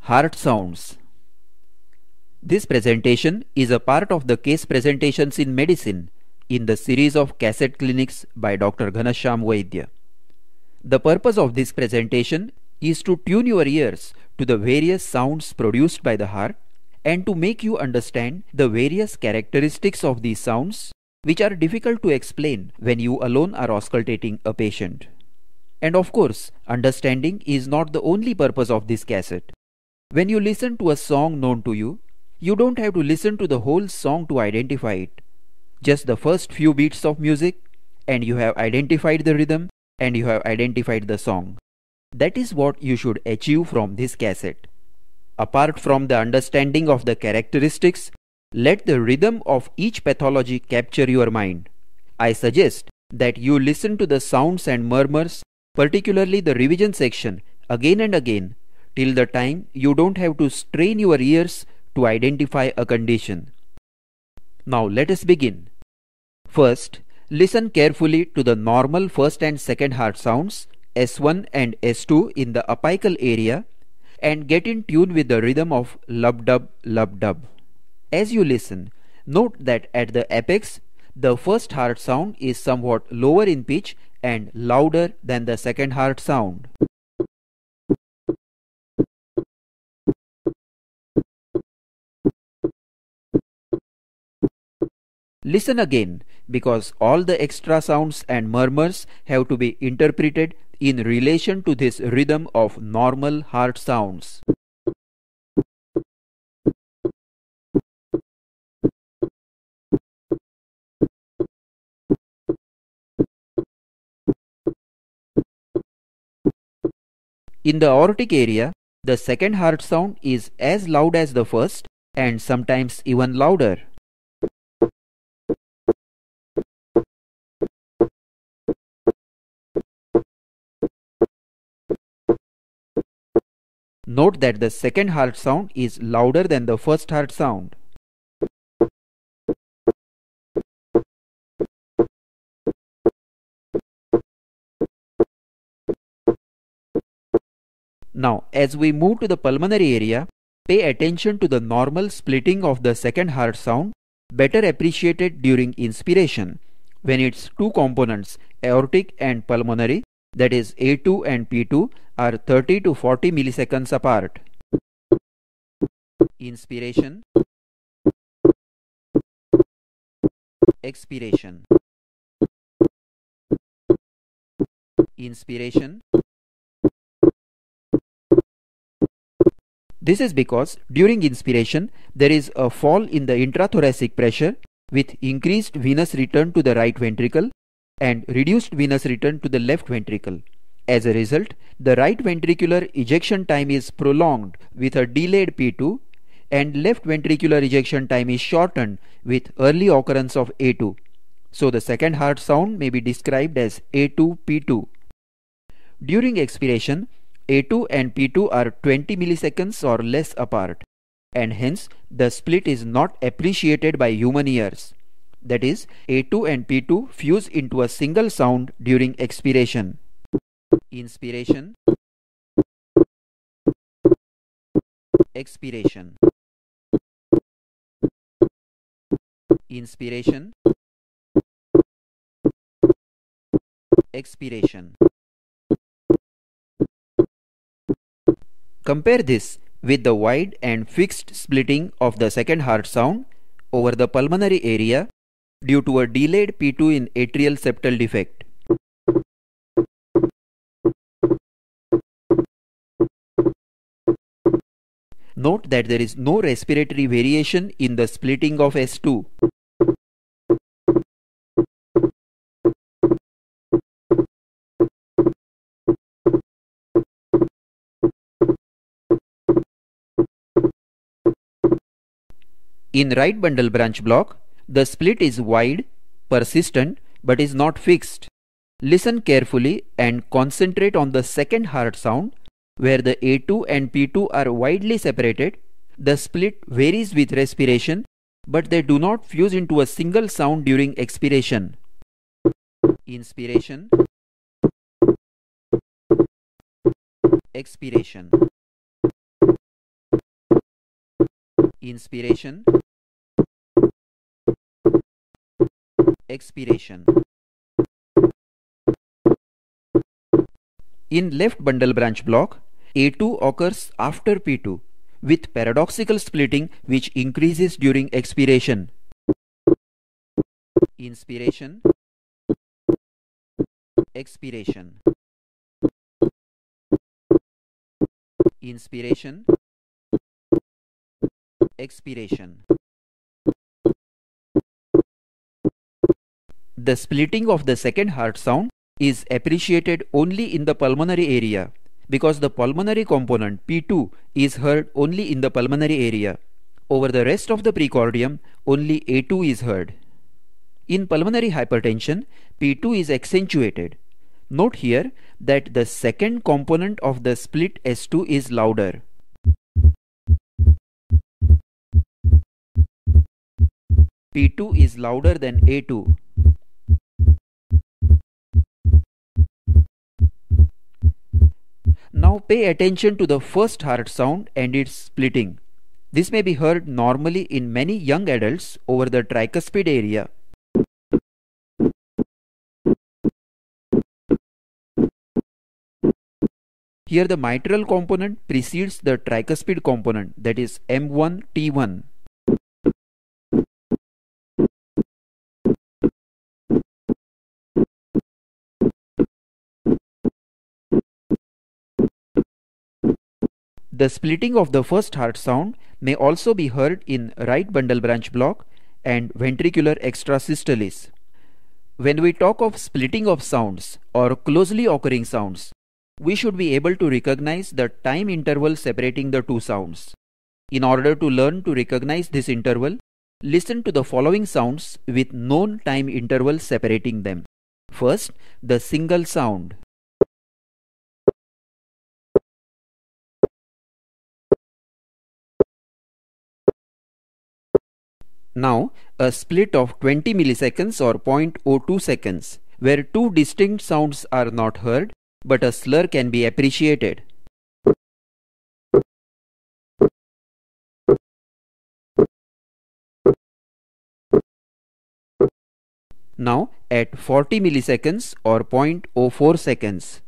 Heart sounds. This presentation is a part of the case presentations in medicine in the series of cassette clinics by Dr. Ghanashyam Vaidya. The purpose of this presentation is to tune your ears to the various sounds produced by the heart and to make you understand the various characteristics of these sounds which are difficult to explain when you alone are auscultating a patient. And of course, understanding is not the only purpose of this cassette. When you listen to a song known to you, you don't have to listen to the whole song to identify it. Just the first few beats of music and you have identified the rhythm and you have identified the song. That is what you should achieve from this cassette. Apart from the understanding of the characteristics, let the rhythm of each pathology capture your mind. I suggest that you listen to the sounds and murmurs, particularly the revision section, again and again, till the time you don't have to strain your ears to identify a condition. Now let us begin. First, listen carefully to the normal first and second heart sounds, S1 and S2 in the apical area, and get in tune with the rhythm of lub-dub, lub-dub. As you listen, note that at the apex, the first heart sound is somewhat lower in pitch and louder than the second heart sound. Listen again, because all the extra sounds and murmurs have to be interpreted in relation to this rhythm of normal heart sounds. In the aortic area, the second heart sound is as loud as the first and sometimes even louder. Note that the second heart sound is louder than the first heart sound. Now, as we move to the pulmonary area, pay attention to the normal splitting of the second heart sound, better appreciated during inspiration, when its two components, aortic and pulmonary, that is A2 and P2, are 30 to 40 milliseconds apart. Inspiration, expiration, inspiration. This is because during inspiration there is a fall in the intrathoracic pressure with increased venous return to the right ventricle and reduced venous return to the left ventricle. As a result, the right ventricular ejection time is prolonged with a delayed P2 and left ventricular ejection time is shortened with early occurrence of A2. So the second heart sound may be described as A2-P2. During expiration, A2 and P2 are 20 milliseconds or less apart, and hence the split is not appreciated by human ears. That is, A2 and P2 fuse into a single sound during expiration. Inspiration, expiration, inspiration, expiration. Compare this with the wide and fixed splitting of the second heart sound over the pulmonary area due to a delayed P2 in atrial septal defect. Note that there is no respiratory variation in the splitting of S2. In right bundle branch block, the split is wide, persistent, but is not fixed. Listen carefully and concentrate on the second heart sound, where the A2 and P2 are widely separated. The split varies with respiration, but they do not fuse into a single sound during expiration. Inspiration, expiration. inspiration, expiration. In left bundle branch block, A2 occurs after P2 with paradoxical splitting which increases during expiration. Inspiration, expiration. Inspiration, expiration. The splitting of the second heart sound is appreciated only in the pulmonary area because the pulmonary component P2 is heard only in the pulmonary area. Over the rest of the precordium, only A2 is heard. In pulmonary hypertension, P2 is accentuated. Note here that the second component of the split S2 is louder. P2 is louder than A2. Now pay attention to the first heart sound and its splitting. This may be heard normally in many young adults over the tricuspid area. Here the mitral component precedes the tricuspid component, that is M1 T1. The splitting of the first heart sound may also be heard in right bundle branch block and ventricular extrasystoles. When we talk of splitting of sounds or closely occurring sounds, we should be able to recognize the time interval separating the two sounds. In order to learn to recognize this interval, listen to the following sounds with known time interval separating them. First, the single sound. Now, a split of 20 milliseconds or 0.02 seconds, where two distinct sounds are not heard, but a slur can be appreciated. Now, at 40 milliseconds or 0.04 seconds.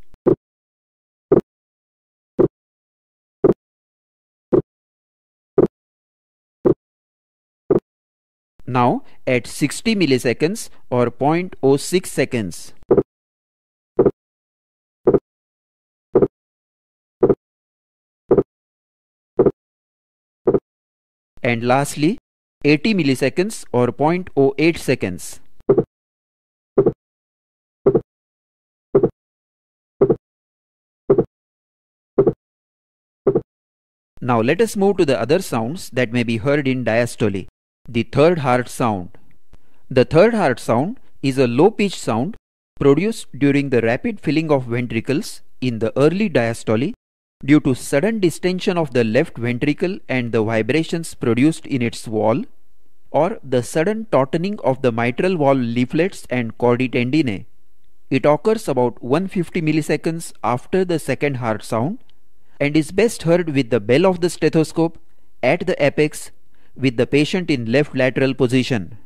Now, at 60 milliseconds or 0.06 seconds. And lastly, 80 milliseconds or 0.08 seconds. Now let us move to the other sounds that may be heard in diastole. The third heart sound. The third heart sound is a low-pitched sound produced during the rapid filling of ventricles in the early diastole due to sudden distension of the left ventricle and the vibrations produced in its wall, or the sudden tautening of the mitral wall leaflets and chordae tendineae. It occurs about 150 milliseconds after the second heart sound and is best heard with the bell of the stethoscope at the apex with the patient in left lateral position.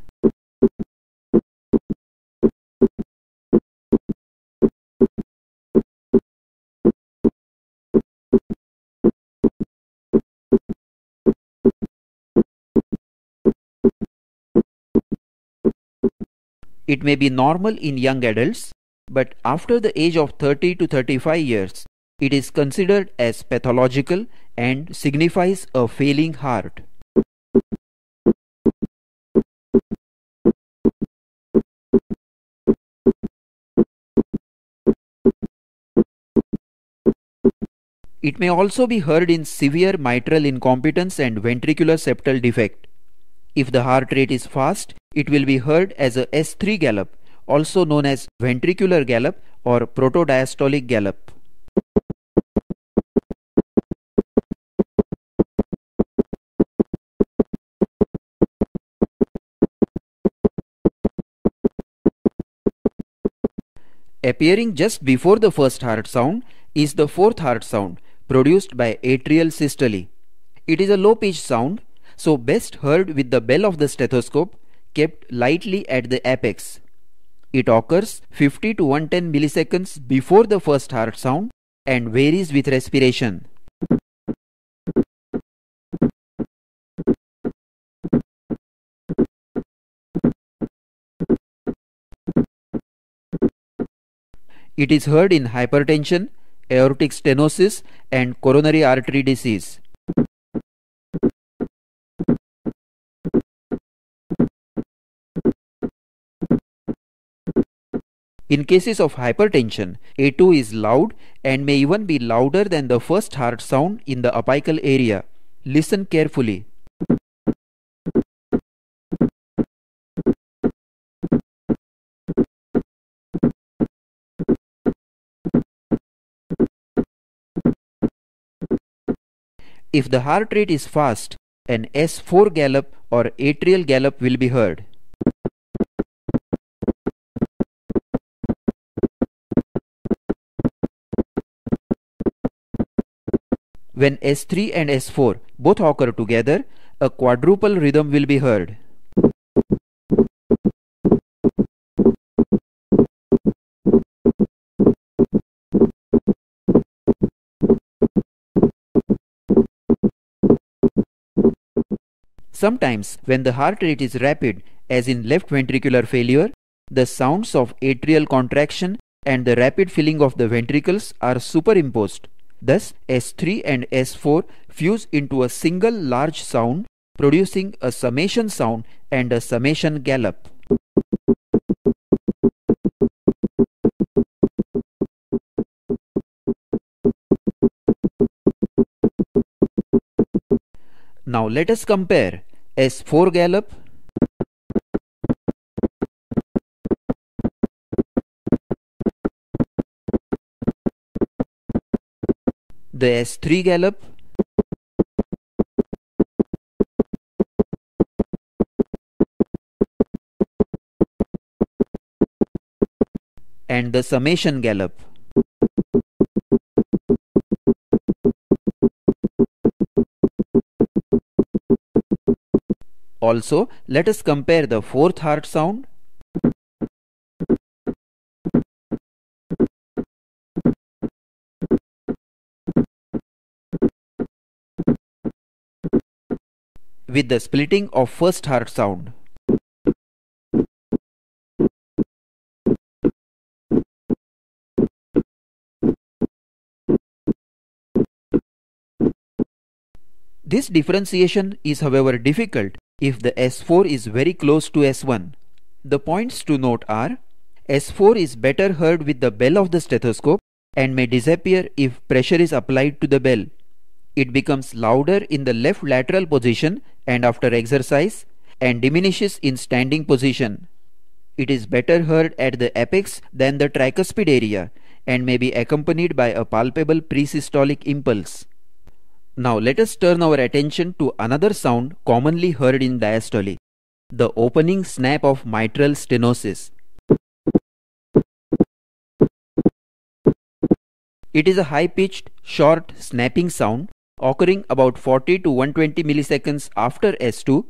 It may be normal in young adults, but after the age of 30 to 35 years, it is considered as pathological and signifies a failing heart. It may also be heard in severe mitral incompetence and ventricular septal defect. If the heart rate is fast, it will be heard as a S3 gallop, also known as ventricular gallop or protodiastolic gallop. Appearing just before the first heart sound is the fourth heart sound produced by atrial systole. It is a low-pitched sound so best heard with the bell of the stethoscope kept lightly at the apex. It occurs 50 to 110 milliseconds before the first heart sound and varies with respiration. It is heard in hypertension, aortic stenosis, and coronary artery disease. In cases of hypertension, A2 is loud and may even be louder than the first heart sound in the apical area. Listen carefully. If the heart rate is fast, an S4 gallop or atrial gallop will be heard. When S3 and S4 both occur together, a quadruple rhythm will be heard. Sometimes, when the heart rate is rapid, as in left ventricular failure, the sounds of atrial contraction and the rapid filling of the ventricles are superimposed. Thus, S3 and S4 fuse into a single large sound, producing a summation sound and a summation gallop. Now let us compare S4 gallop, the S3 gallop, and the summation gallop. Also, let us compare the fourth heart sound, with the splitting of first heart sound. This differentiation is however difficult if the S4 is very close to S1. The points to note are: S4 is better heard with the bell of the stethoscope and may disappear if pressure is applied to the bell. It becomes louder in the left lateral position and after exercise, and diminishes in standing position. It is better heard at the apex than the tricuspid area and may be accompanied by a palpable presystolic impulse. Now let us turn our attention to another sound commonly heard in diastole, the opening snap of mitral stenosis. It is a high-pitched, short, snapping sound occurring about 40 to 120 milliseconds after S2,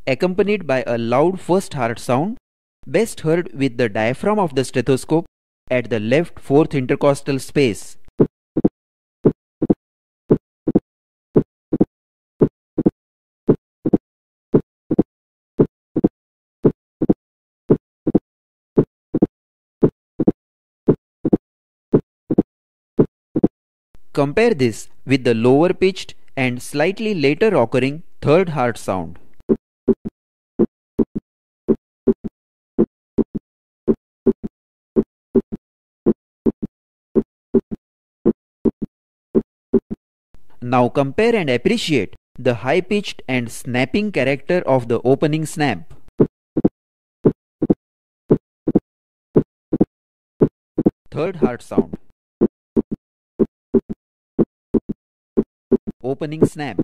accompanied by a loud first heart sound, best heard with the diaphragm of the stethoscope at the left fourth intercostal space. Compare this with the lower pitched and slightly later occurring third heart sound. Now compare and appreciate the high pitched and snapping character of the opening snap. Third heart sound. Opening snap.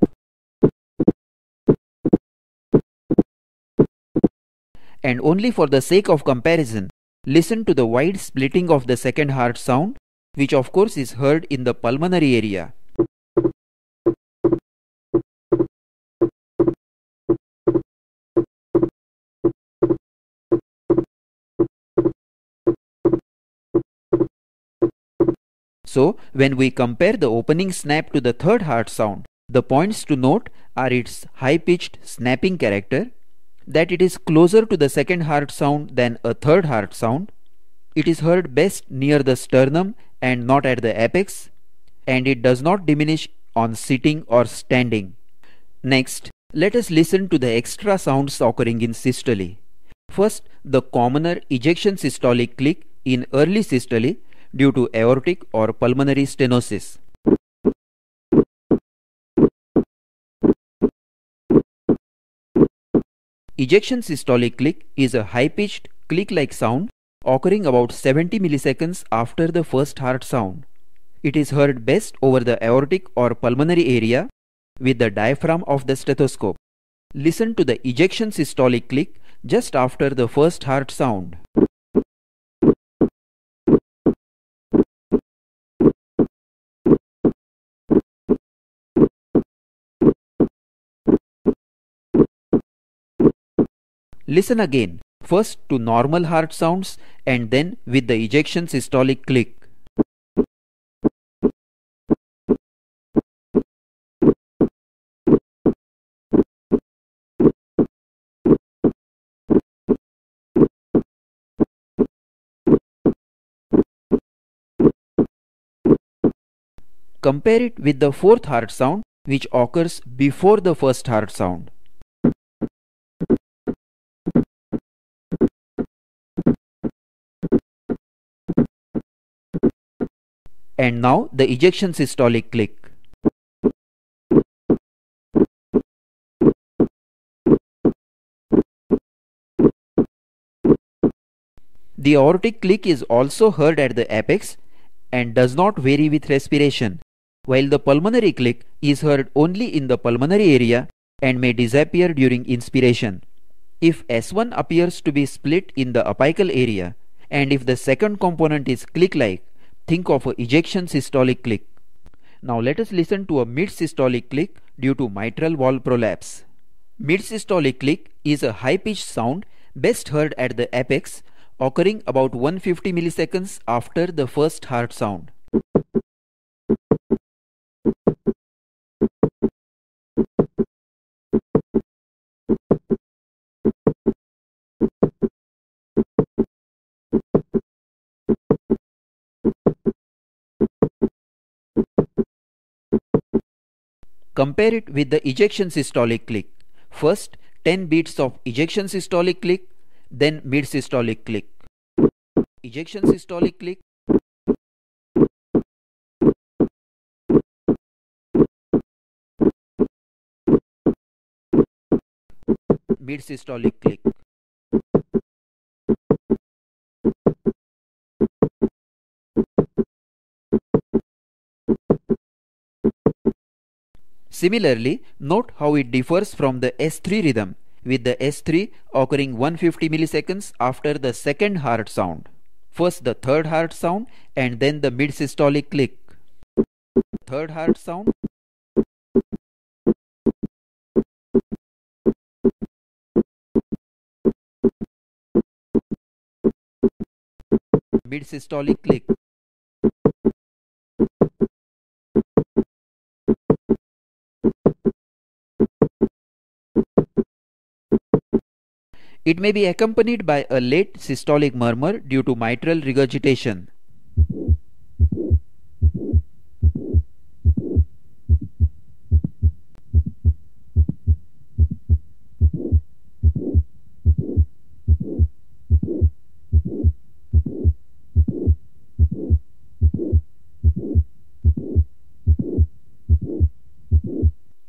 And only for the sake of comparison, listen to the wide splitting of the second heart sound, which of course is heard in the pulmonary area. So, when we compare the opening snap to the third heart sound, the points to note are its high-pitched snapping character, that it is closer to the second heart sound than a third heart sound, it is heard best near the sternum and not at the apex, and it does not diminish on sitting or standing. Next, let us listen to the extra sounds occurring in systole. First, the commoner ejection systolic click in early systole due to aortic or pulmonary stenosis. Ejection systolic click is a high-pitched click-like sound occurring about 70 milliseconds after the first heart sound. It is heard best over the aortic or pulmonary area with the diaphragm of the stethoscope. Listen to the ejection systolic click just after the first heart sound. Listen again, first to normal heart sounds and then with the ejection systolic click. Compare it with the fourth heart sound, which occurs before the first heart sound. And now the ejection systolic click. The aortic click is also heard at the apex and does not vary with respiration, while the pulmonary click is heard only in the pulmonary area and may disappear during inspiration. If S1 appears to be split in the apical area and if the second component is click-like, think of a ejection systolic click. Now let us listen to a mid-systolic click due to mitral valve prolapse. Mid-systolic click is a high-pitched sound best heard at the apex, occurring about 150 milliseconds after the first heart sound. Compare it with the ejection systolic click. First 10 beats of ejection systolic click, then mid systolic click. Ejection systolic click, mid systolic click. Similarly, note how it differs from the S3 rhythm, with the S3 occurring 150 milliseconds after the second heart sound. First the third heart sound and then the mid-systolic click. Third heart sound, mid-systolic click. It may be accompanied by a late systolic murmur due to mitral regurgitation.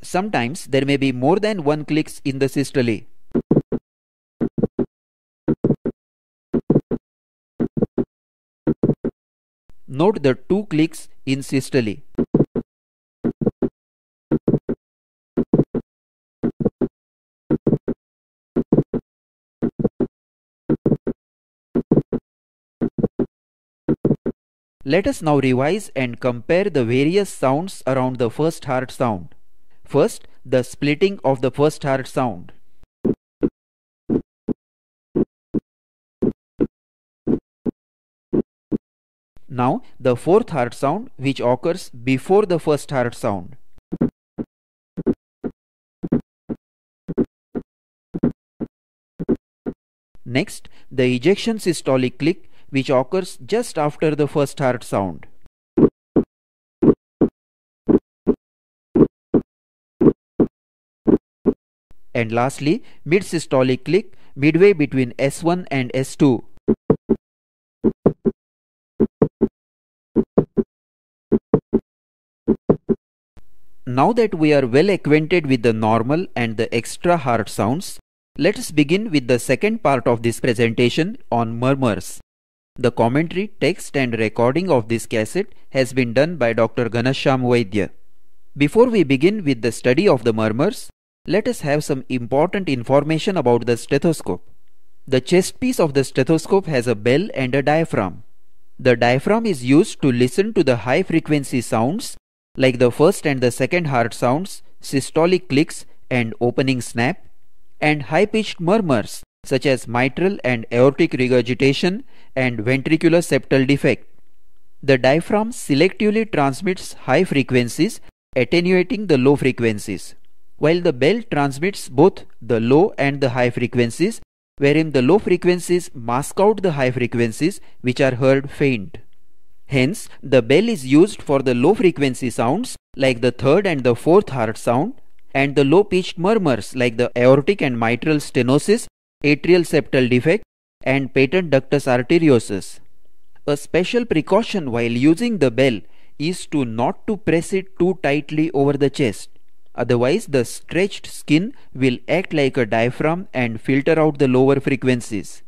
Sometimes there may be more than one clicks in the systole. Note the two clicks in systole. Let us now revise and compare the various sounds around the first heart sound. First, the splitting of the first heart sound. Now the fourth heart sound, which occurs before the first heart sound. Next, the ejection systolic click, which occurs just after the first heart sound. And lastly, mid-systolic click midway between S1 and S2. Now that we are well acquainted with the normal and the extra heart sounds, let us begin with the second part of this presentation on murmurs. The commentary, text and recording of this cassette has been done by Dr. Ghanashyam Vaidya. Before we begin with the study of the murmurs, let us have some important information about the stethoscope. The chest piece of the stethoscope has a bell and a diaphragm. The diaphragm is used to listen to the high frequency sounds like the first and the second heart sounds, systolic clicks and opening snap, and high-pitched murmurs such as mitral and aortic regurgitation and ventricular septal defect. The diaphragm selectively transmits high frequencies, attenuating the low frequencies, while the bell transmits both the low and the high frequencies, wherein the low frequencies mask out the high frequencies which are heard faint. Hence, the bell is used for the low frequency sounds like the third and the fourth heart sound, and the low pitched murmurs like the aortic and mitral stenosis, atrial septal defect and patent ductus arteriosus. A special precaution while using the bell is to not to press it too tightly over the chest. Otherwise, the stretched skin will act like a diaphragm and filter out the lower frequencies.